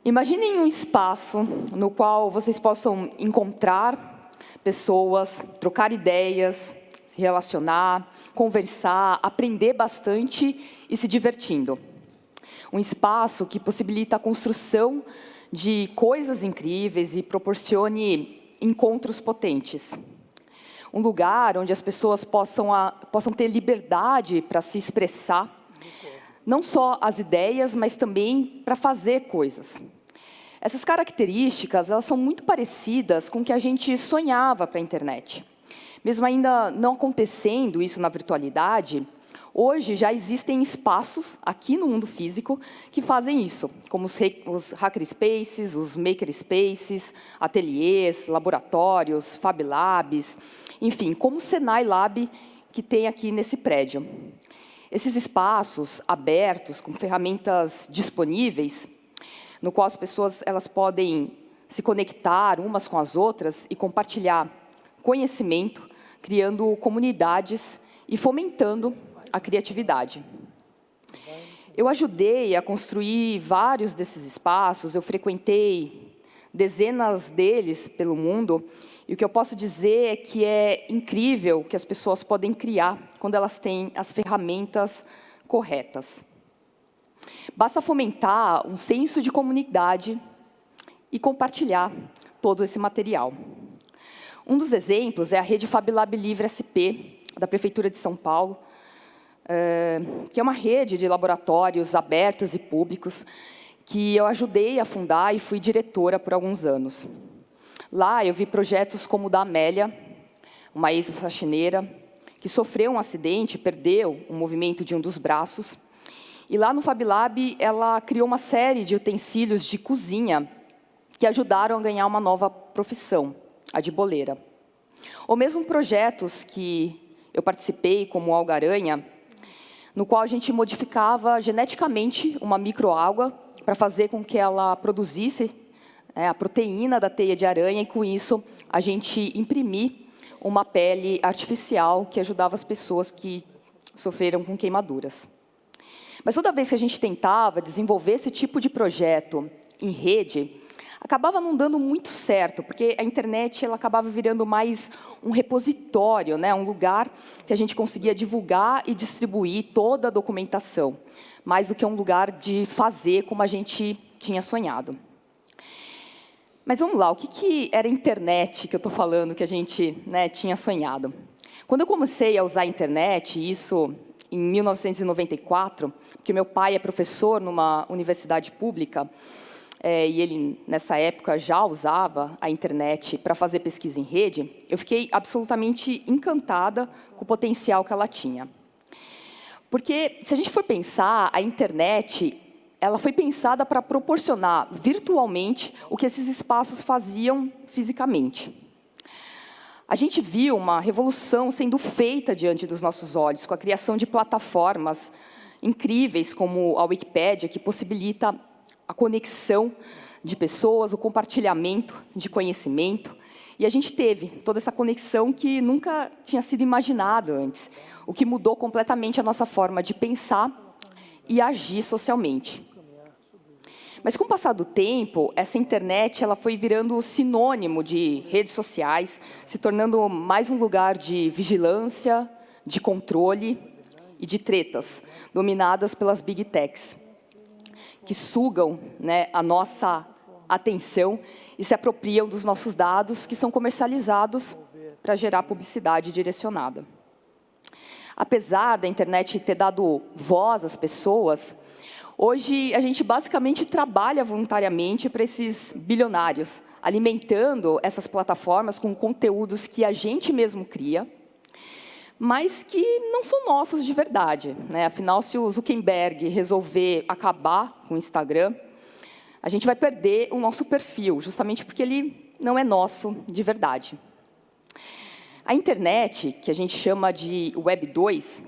Imaginem um espaço no qual vocês possam encontrar pessoas, trocar ideias, se relacionar, conversar, aprender bastante e se divertindo. Um espaço que possibilita a construção de coisas incríveis e proporcione encontros potentes. Um lugar onde as pessoas possam ter liberdade para se expressar, não só as ideias, mas também para fazer coisas. Essas características, elas são muito parecidas com o que a gente sonhava para a internet. Mesmo ainda não acontecendo isso na virtualidade, hoje já existem espaços aqui no mundo físico que fazem isso, como os hackerspaces, os makerspaces, ateliês, laboratórios, Fab Labs, enfim, como o Senai Lab que tem aqui nesse prédio. Esses espaços abertos, com ferramentas disponíveis, no qual as pessoas elas podem se conectar umas com as outras e compartilhar conhecimento, criando comunidades e fomentando a criatividade. Eu ajudei a construir vários desses espaços, eu frequentei dezenas deles pelo mundo, e o que eu posso dizer é que é incrível o que as pessoas podem criar quando elas têm as ferramentas corretas. Basta fomentar um senso de comunidade e compartilhar todo esse material. Um dos exemplos é a rede Fab Lab Livre SP, da Prefeitura de São Paulo, que é uma rede de laboratórios abertos e públicos, que eu ajudei a fundar e fui diretora por alguns anos. Lá eu vi projetos como o da Amélia, uma ex-faxineira, que sofreu um acidente, perdeu o movimento de um dos braços. E lá no Fab Lab, ela criou uma série de utensílios de cozinha que ajudaram a ganhar uma nova profissão, a de boleira. Ou mesmo projetos que eu participei, como o Algaranha, no qual a gente modificava geneticamente uma microalga para fazer com que ela produzisse a proteína da teia de aranha, e com isso a gente imprimir uma pele artificial que ajudava as pessoas que sofreram com queimaduras. Mas toda vez que a gente tentava desenvolver esse tipo de projeto em rede, acabava não dando muito certo, porque a internet ela acabava virando mais um repositório, um lugar que a gente conseguia divulgar e distribuir toda a documentação, mais do que um lugar de fazer como a gente tinha sonhado. Mas vamos lá, o que era a internet que eu estou falando, que a gente tinha sonhado? Quando eu comecei a usar a internet, isso em 1994, porque meu pai é professor numa universidade pública, e ele, nessa época, já usava a internet para fazer pesquisa em rede, eu fiquei absolutamente encantada com o potencial que ela tinha. Porque, se a gente for pensar, a internet ela foi pensada para proporcionar virtualmente o que esses espaços faziam fisicamente. A gente viu uma revolução sendo feita diante dos nossos olhos, com a criação de plataformas incríveis, como a Wikipédia, que possibilita a conexão de pessoas, o compartilhamento de conhecimento. E a gente teve toda essa conexão que nunca tinha sido imaginada antes, o que mudou completamente a nossa forma de pensar e agir socialmente. Mas, com o passar do tempo, essa internet ela foi virando sinônimo de redes sociais, se tornando mais um lugar de vigilância, de controle e de tretas, dominadas pelas Big Techs, que sugam a nossa atenção e se apropriam dos nossos dados, que são comercializados para gerar publicidade direcionada. Apesar da internet ter dado voz às pessoas, hoje a gente basicamente trabalha voluntariamente para esses bilionários, alimentando essas plataformas com conteúdos que a gente mesmo cria, mas que não são nossos de verdade. Afinal, se o Zuckerberg resolver acabar com o Instagram, a gente vai perder o nosso perfil, justamente porque ele não é nosso de verdade. A internet, que a gente chama de Web 2,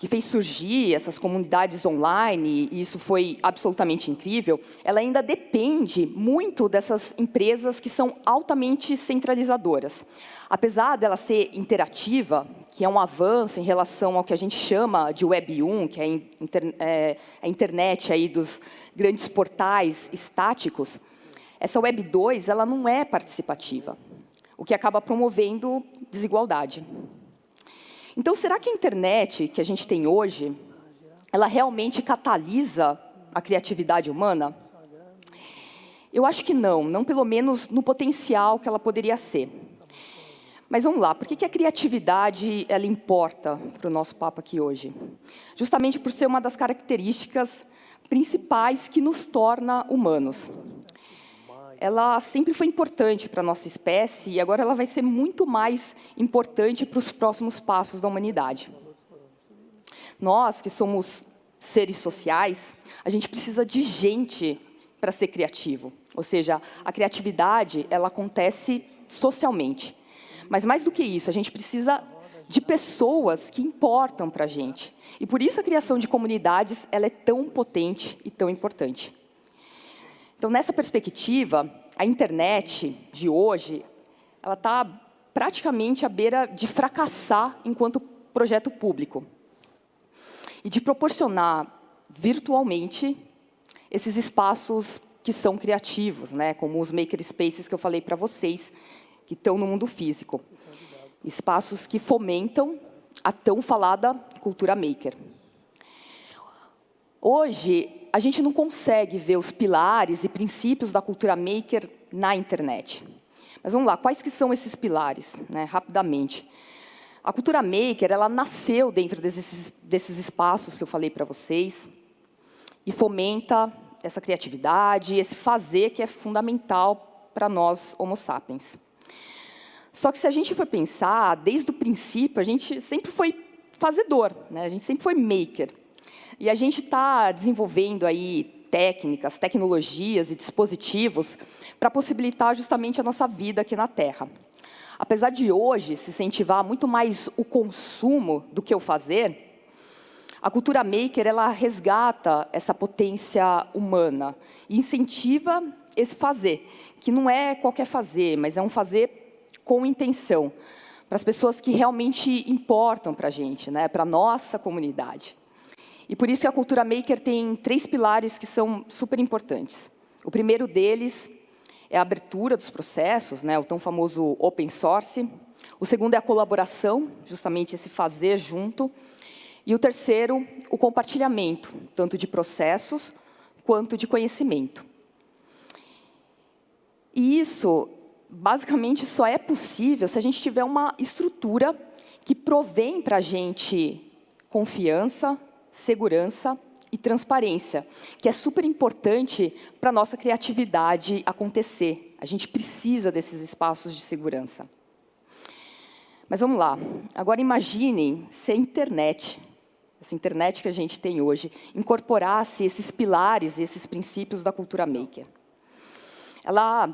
que fez surgir essas comunidades online, e isso foi absolutamente incrível, ela ainda depende muito dessas empresas que são altamente centralizadoras. Apesar dela ser interativa, que é um avanço em relação ao que a gente chama de Web 1, que é a internet aí dos grandes portais estáticos, essa Web 2 ela não é participativa, o que acaba promovendo desigualdade. Então, será que a internet que a gente tem hoje, ela realmente catalisa a criatividade humana? Eu acho que não pelo menos no potencial que ela poderia ser. Mas vamos lá, por que a criatividade ela importa para o nosso papo aqui hoje? Justamente por ser uma das características principais que nos torna humanos. Ela sempre foi importante para a nossa espécie e agora ela vai ser muito mais importante para os próximos passos da humanidade. Nós, que somos seres sociais, a gente precisa de gente para ser criativo. Ou seja, a criatividade ela acontece socialmente. Mas mais do que isso, a gente precisa de pessoas que importam para a gente. E por isso a criação de comunidades ela é tão potente e tão importante. Então, nessa perspectiva, a internet de hoje, ela está praticamente à beira de fracassar enquanto projeto público e de proporcionar virtualmente esses espaços que são criativos, né, como os makerspaces que eu falei para vocês, que estão no mundo físico. Espaços que fomentam a tão falada cultura maker. Hoje, a gente não consegue ver os pilares e princípios da cultura maker na internet. Mas vamos lá, quais que são esses pilares? Né, rapidamente. A cultura maker ela nasceu dentro desses espaços que eu falei para vocês e fomenta essa criatividade, esse fazer que é fundamental para nós, Homo sapiens. Só que se a gente for pensar, desde o princípio, a gente sempre foi fazedor, né? A gente sempre foi maker. E a gente está desenvolvendo aí técnicas, tecnologias e dispositivos para possibilitar justamente a nossa vida aqui na Terra. Apesar de hoje se incentivar muito mais o consumo do que o fazer, a cultura maker ela resgata essa potência humana e incentiva esse fazer, que não é qualquer fazer, mas é um fazer com intenção, para as pessoas que realmente importam para a gente, né, para a nossa comunidade. E por isso que a cultura maker tem 3 pilares que são super importantes. O primeiro deles é a abertura dos processos, né, o tão famoso open source. O segundo é a colaboração, justamente esse fazer junto. E o terceiro, o compartilhamento, tanto de processos quanto de conhecimento. E isso, basicamente, só é possível se a gente tiver uma estrutura que provém para a gente confiança, segurança e transparência, que é super importante para a nossa criatividade acontecer. A gente precisa desses espaços de segurança. Mas vamos lá. Agora imaginem se a internet, essa internet que a gente tem hoje, incorporasse esses pilares e esses princípios da cultura maker. Ela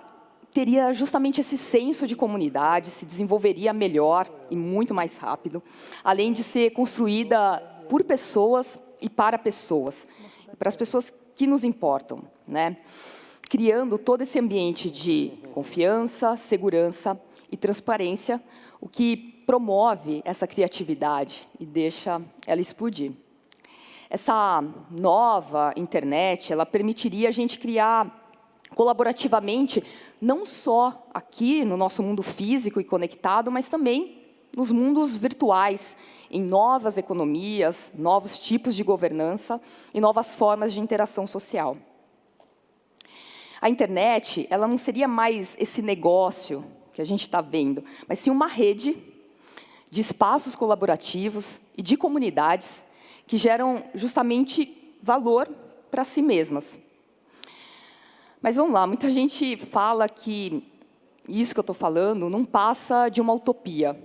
teria justamente esse senso de comunidade, se desenvolveria melhor e muito mais rápido, além de ser construída por pessoas e para as pessoas que nos importam, né? Criando todo esse ambiente de confiança, segurança e transparência, o que promove essa criatividade e deixa ela explodir. Essa nova internet, ela permitiria a gente criar colaborativamente, não só aqui no nosso mundo físico e conectado, mas também nos mundos virtuais, em novas economias, novos tipos de governança e novas formas de interação social. A internet, ela não seria mais esse negócio que a gente está vendo, mas sim uma rede de espaços colaborativos e de comunidades que geram justamente valor para si mesmas. Mas vamos lá, muita gente fala que isso que eu estou falando não passa de uma utopia,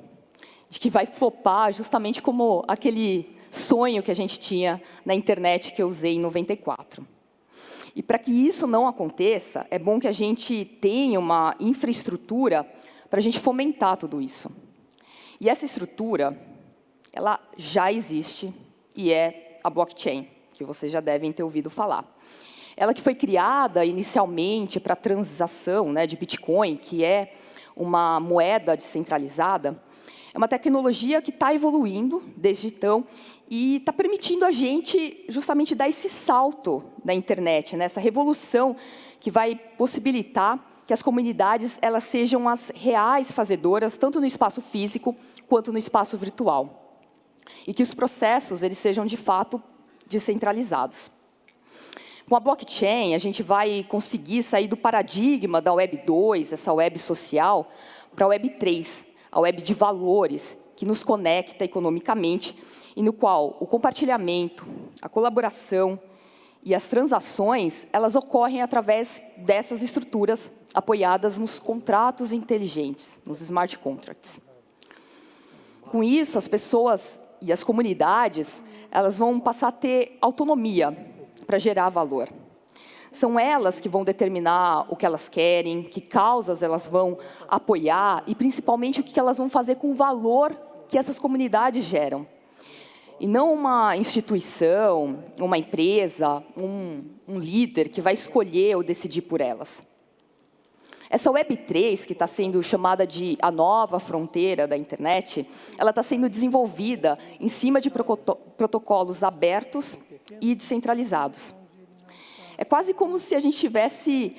de que vai flopar justamente como aquele sonho que a gente tinha na internet que eu usei em 94. E para que isso não aconteça, é bom que a gente tenha uma infraestrutura para a gente fomentar tudo isso. E essa estrutura, ela já existe e é a blockchain, que vocês já devem ter ouvido falar. Ela que foi criada inicialmente para a transação, né, de Bitcoin, que é uma moeda descentralizada, é uma tecnologia que está evoluindo desde então e está permitindo a gente justamente dar esse salto na internet, né, essa revolução que vai possibilitar que as comunidades elas sejam as reais fazedoras, tanto no espaço físico quanto no espaço virtual. E que os processos eles sejam, de fato, descentralizados. Com a blockchain, a gente vai conseguir sair do paradigma da Web 2, essa web social, para a Web 3, a web de valores, que nos conecta economicamente e no qual o compartilhamento, a colaboração e as transações, elas ocorrem através dessas estruturas apoiadas nos contratos inteligentes, nos smart contracts. Com isso, as pessoas e as comunidades, elas vão passar a ter autonomia para gerar valor. São elas que vão determinar o que elas querem, que causas elas vão apoiar e, principalmente, o que elas vão fazer com o valor que essas comunidades geram. E não uma instituição, uma empresa, um líder que vai escolher ou decidir por elas. Essa Web3, que está sendo chamada de a nova fronteira da internet, ela está sendo desenvolvida em cima de protocolos abertos e descentralizados. É quase como se a gente tivesse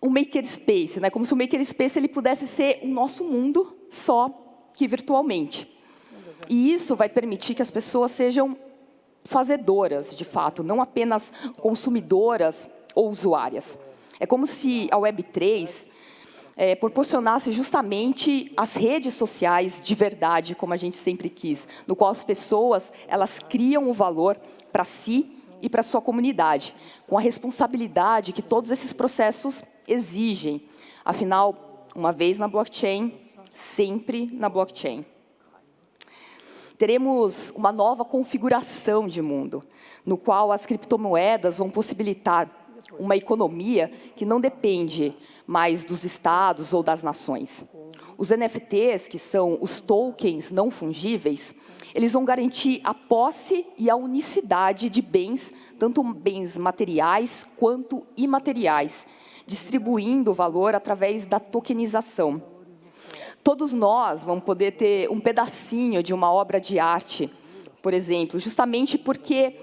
um makerspace, né? Como se o makerspace ele pudesse ser o nosso mundo, só que virtualmente. E isso vai permitir que as pessoas sejam fazedoras, de fato, não apenas consumidoras ou usuárias. É como se a Web3 proporcionasse justamente as redes sociais de verdade, como a gente sempre quis, no qual as pessoas elas criam o valor para si e para a sua comunidade, com a responsabilidade que todos esses processos exigem. Afinal, uma vez na blockchain, sempre na blockchain. Teremos uma nova configuração de mundo, no qual as criptomoedas vão possibilitar uma economia que não depende mais dos estados ou das nações. Os NFTs, que são os tokens não fungíveis, eles vão garantir a posse e a unicidade de bens, tanto bens materiais quanto imateriais, distribuindo o valor através da tokenização. Todos nós vamos poder ter um pedacinho de uma obra de arte, por exemplo, justamente porque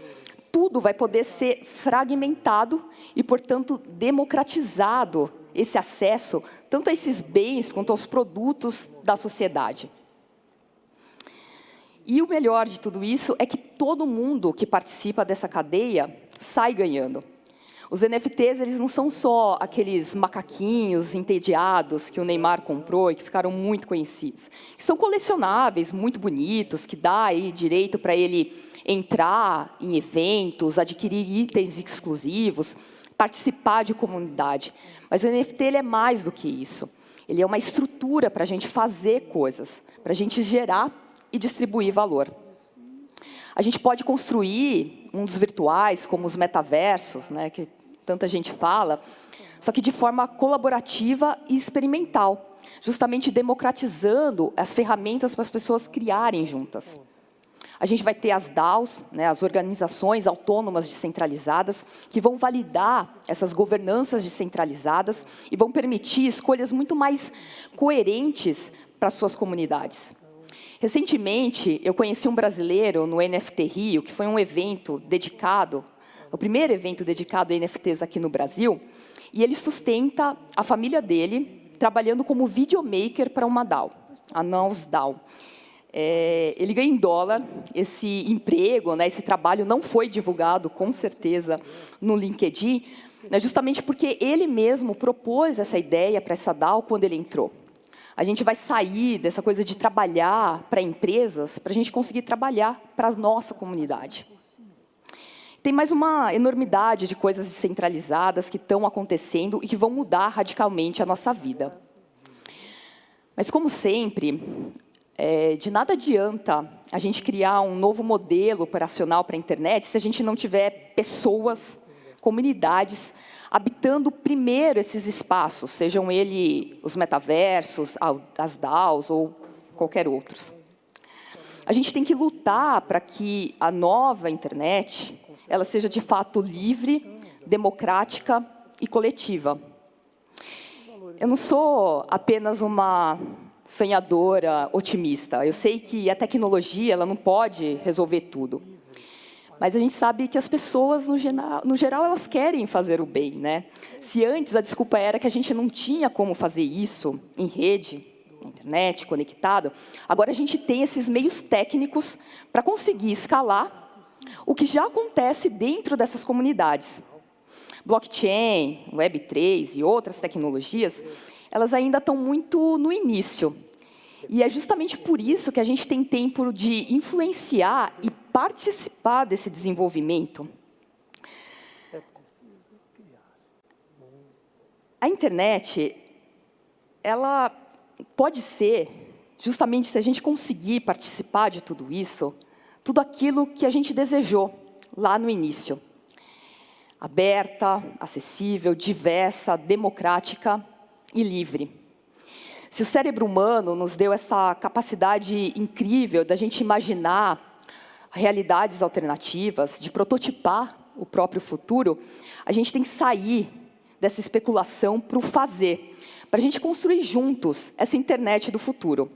tudo vai poder ser fragmentado e, portanto, democratizado esse acesso, tanto a esses bens quanto aos produtos da sociedade. E o melhor de tudo isso é que todo mundo que participa dessa cadeia sai ganhando. Os NFTs eles não são só aqueles macaquinhos entediados que o Neymar comprou e que ficaram muito conhecidos. São colecionáveis, muito bonitos, que dá aí direito para ele entrar em eventos, adquirir itens exclusivos, participar de comunidade. Mas o NFT ele é mais do que isso. Ele é uma estrutura para a gente fazer coisas, para a gente gerar e distribuir valor. A gente pode construir mundos virtuais, como os metaversos, né, que tanta gente fala, só que de forma colaborativa e experimental, justamente democratizando as ferramentas para as pessoas criarem juntas. A gente vai ter as DAOs, né, as organizações autônomas descentralizadas, que vão validar essas governanças descentralizadas e vão permitir escolhas muito mais coerentes para as suas comunidades. Recentemente, eu conheci um brasileiro no NFT Rio, que foi um evento dedicado, o primeiro evento dedicado a NFTs aqui no Brasil, e ele sustenta a família dele trabalhando como videomaker para uma DAO, a Nous DAO. Ele ganha em dólar, esse emprego, né, esse trabalho não foi divulgado, com certeza, no LinkedIn, né, justamente porque ele mesmo propôs essa ideia para essa DAO quando ele entrou. A gente vai sair dessa coisa de trabalhar para empresas, para a gente conseguir trabalhar para a nossa comunidade. Tem mais uma enormidade de coisas descentralizadas que estão acontecendo e que vão mudar radicalmente a nossa vida. Mas, como sempre, de nada adianta a gente criar um novo modelo operacional para a internet se a gente não tiver pessoas, comunidades, habitando primeiro esses espaços, sejam eles os metaversos, as DAOs ou qualquer outros. A gente tem que lutar para que a nova internet ela seja, de fato, livre, democrática e coletiva. Eu não sou apenas uma sonhadora otimista. Eu sei que a tecnologia ela não pode resolver tudo. Mas a gente sabe que as pessoas, no geral, elas querem fazer o bem, né? Se antes a desculpa era que a gente não tinha como fazer isso em rede, na internet, conectado, agora a gente tem esses meios técnicos para conseguir escalar o que já acontece dentro dessas comunidades. Blockchain, Web3 e outras tecnologias, elas ainda estão muito no início. E é justamente por isso que a gente tem tempo de influenciar e participar desse desenvolvimento. A internet, ela pode ser, justamente se a gente conseguir participar de tudo isso, tudo aquilo que a gente desejou lá no início. Aberta, acessível, diversa, democrática e livre. Se o cérebro humano nos deu essa capacidade incrível da gente imaginar realidades alternativas, de prototipar o próprio futuro, a gente tem que sair dessa especulação para o fazer, para a gente construir juntos essa internet do futuro.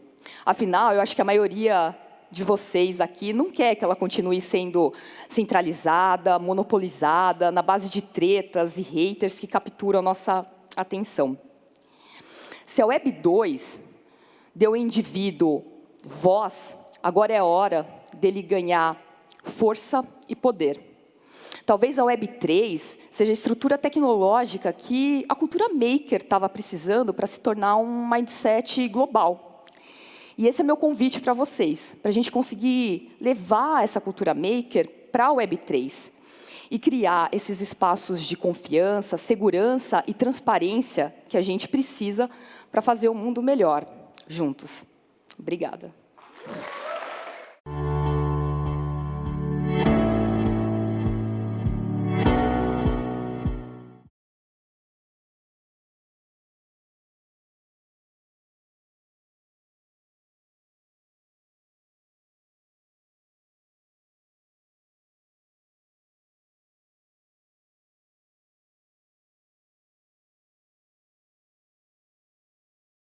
Afinal, eu acho que a maioria de vocês aqui não quer que ela continue sendo centralizada, monopolizada, na base de tretas e haters que capturam a nossa atenção. Se a Web 2 deu ao indivíduo voz, agora é a hora dele ganhar força e poder. Talvez a Web 3 seja a estrutura tecnológica que a cultura maker estava precisando para se tornar um mindset global. E esse é meu convite para vocês, para a gente conseguir levar essa cultura maker para a Web 3 e criar esses espaços de confiança, segurança e transparência que a gente precisa para fazer o mundo melhor juntos. Obrigada.